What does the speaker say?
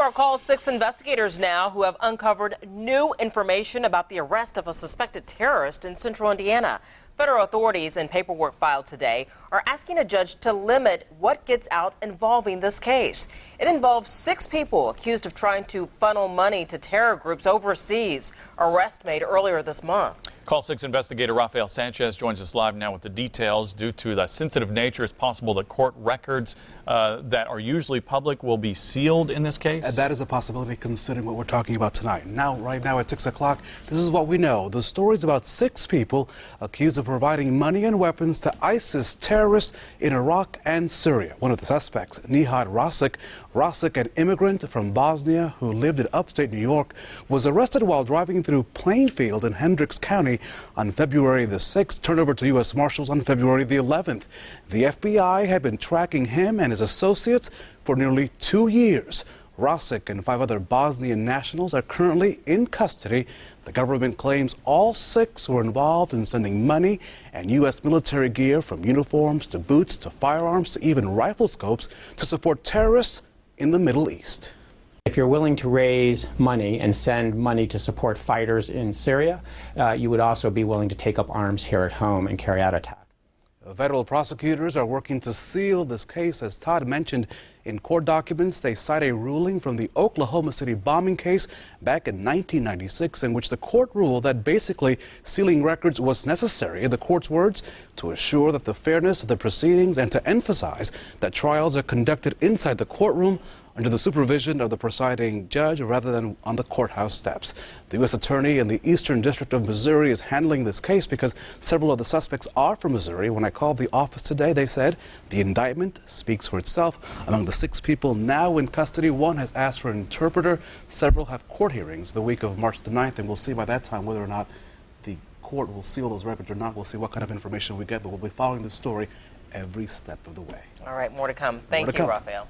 our Call 6 investigators now who have uncovered new information about the arrest of a suspected terrorist in central Indiana. Federal authorities in paperwork filed today are asking a judge to limit what gets out involving this case. It involves 6 people accused of trying to funnel money to terror groups overseas. Arrest made earlier this month. Call 6 investigator Rafael Sanchez joins us live now with the details. Due to the sensitive nature, it's possible that court records that are usually public will be sealed in this case. That is a possibility considering what we're talking about tonight. Right now at 6 o'clock, this is what we know. The story's about 6 people accused of providing money and weapons to ISIS terrorists in Iraq and Syria. One of the suspects, Nihad Rasic, an immigrant from Bosnia who lived in upstate New York, was arrested while driving through Plainfield in Hendricks County on February the 6th, turned over to U.S. Marshals on February the 11th. The FBI had been tracking him and his associates for nearly 2 years. Rasic and 5 other Bosnian nationals are currently in custody. The government claims all 6 were involved in sending money and U.S. military gear, from uniforms to boots to firearms to even rifle scopes, to support terrorists in the Middle East. If you're willing to raise money and send money to support fighters in Syria, you would also be willing to take up arms here at home and carry out attacks. Federal prosecutors are working to seal this case. As Todd mentioned, in court documents, they cite a ruling from the Oklahoma City bombing case back in 1996 in which the court ruled that basically sealing records was necessary, in the court's words, to assure that the fairness of the proceedings and to emphasize that trials are conducted inside the courtroom under the supervision of the presiding judge rather than on the courthouse steps. The U.S. Attorney in the Eastern District of Missouri is handling this case because several of the suspects are from Missouri. When I called the office today, they said the indictment speaks for itself. Among the 6 people now in custody, 1 has asked for an interpreter. Several have court hearings the week of March the 9th, and we'll see by that time whether or not the court will seal those records or not. We'll see what kind of information we get, but we'll be following the story every step of the way. All right, more to come. Thank you, Rafael.